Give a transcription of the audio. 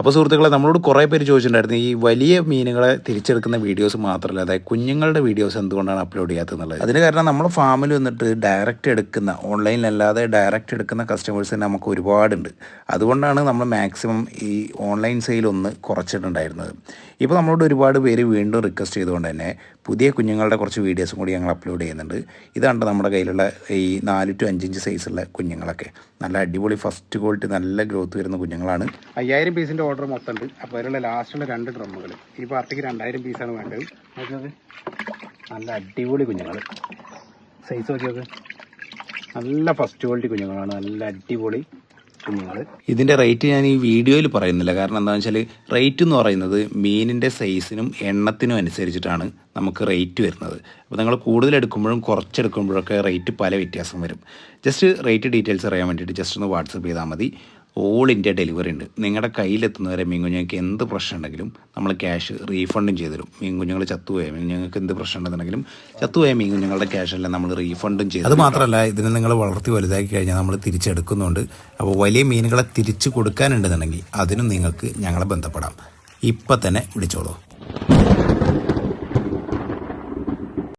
അപ്പോൾ സുഹൃത്തുക്കളെ, നമ്മളോട് കുറേ പേര് ചോദിച്ചിട്ടുണ്ടായിരുന്നു ഈ വലിയ മീനുകളെ തിരിച്ചെടുക്കുന്ന വീഡിയോസ് മാത്രമല്ല, അതായത് കുഞ്ഞുങ്ങളുടെ വീഡിയോസ് എന്തുകൊണ്ടാണ് അപ്ലോഡ് ചെയ്യാത്തതെന്നുള്ളത്. അതിന് കാരണം നമ്മൾ ഫാമിൽ വന്നിട്ട് ഡയറക്റ്റ് എടുക്കുന്ന, ഓൺലൈനിലല്ലാതെ ഡയറക്റ്റ് എടുക്കുന്ന കസ്റ്റമേഴ്സിന് നമുക്ക് ഒരുപാടുണ്ട്. അതുകൊണ്ടാണ് നമ്മൾ മാക്സിമം ഈ ഓൺലൈൻ സെയിൽ ഒന്ന് കുറച്ചിട്ടുണ്ടായിരുന്നത്. ഇപ്പോൾ നമ്മളോട് ഒരുപാട് പേര് വീണ്ടും റിക്വസ്റ്റ് ചെയ്തുകൊണ്ട് തന്നെ പുതിയ കുഞ്ഞുങ്ങളുടെ കുറച്ച് വീഡിയോസും കൂടി ഞങ്ങൾ അപ്ലോഡ് ചെയ്യുന്നുണ്ട്. ഇതാണ് നമ്മുടെ കയ്യിലുള്ള ഈ 4 to 5 ഇഞ്ച് സൈസുള്ള കുഞ്ഞുങ്ങളൊക്കെ. നല്ല അടിപൊളി ഫസ്റ്റ് ക്വാളിറ്റി നല്ല ഗ്രോത്ത് വരുന്ന കുഞ്ഞുങ്ങളാണ്. 5000 പീസിൻ്റെ ഓർഡർ മൊത്തം ഉണ്ട്. അപ്പോൾ അതിലുള്ള ലാസ്റ്റുള്ള 2 ഡ്രമ്മുകൾ ഈ പാർട്ടിക്ക് 2000 പീസാണ് വേണ്ടത്. നല്ല അടിപൊളി കുഞ്ഞുങ്ങൾ, സൈസ് നോക്കിയൊക്കെ നല്ല ഫസ്റ്റ് ക്വാളിറ്റി കുഞ്ഞുങ്ങളാണ്, നല്ല അടിപൊളി കുഞ്ഞുങ്ങൾ. ഇതിൻ്റെ റേറ്റ് ഞാൻ ഈ വീഡിയോയിൽ പറയുന്നില്ല, കാരണം എന്താണെന്ന് വെച്ചാൽ റേറ്റ് എന്ന് പറയുന്നത് മീനിൻ്റെ സൈസിനും എണ്ണത്തിനും അനുസരിച്ചിട്ടാണ് നമുക്ക് റേറ്റ് വരുന്നത്. അപ്പോൾ നിങ്ങൾ കൂടുതൽ എടുക്കുമ്പോഴും കുറച്ചെടുക്കുമ്പോഴൊക്കെ റേറ്റ് പല വ്യത്യാസം വരും. ജസ്റ്റ് റേറ്റ് ഡീറ്റെയിൽസ് അറിയാൻ വേണ്ടിയിട്ട് ജസ്റ്റ് ഒന്ന് വാട്സപ്പ് ചെയ്താൽ മതി. ഓൾ ഇന്ത്യ ഡെലിവറി ഉണ്ട്. നിങ്ങളുടെ കയ്യിലെത്തുന്നവരെ മീൻ കുഞ്ഞുങ്ങൾക്ക് എന്ത് പ്രശ്നം ഉണ്ടെങ്കിലും നമ്മൾ ക്യാഷ് റീഫണ്ടും ചെയ്തു തരും. മീൻ കുഞ്ഞുങ്ങൾ ചത്തുപോയ മീൻ കുഞ്ഞുങ്ങൾക്ക് എന്ത് പ്രശ്നം ഉണ്ടെന്നുണ്ടെങ്കിലും ചത്തുപോയ മീൻ കുഞ്ഞുങ്ങളുടെ ക്യാഷെല്ലാം നമ്മൾ റീഫണ്ടും ചെയ്തു. അത് മാത്രമല്ല, ഇതിനെ നിങ്ങൾ വളർത്തി വലുതാക്കി കഴിഞ്ഞാൽ നമ്മൾ തിരിച്ചെടുക്കുന്നുണ്ട്. അപ്പോൾ വലിയ മീനുകളെ തിരിച്ചു കൊടുക്കാനുണ്ടെന്നുണ്ടെങ്കിൽ അതിനും നിങ്ങൾക്ക് ഞങ്ങളെ ബന്ധപ്പെടാം. ഇപ്പം തന്നെ വിളിച്ചോളൂ.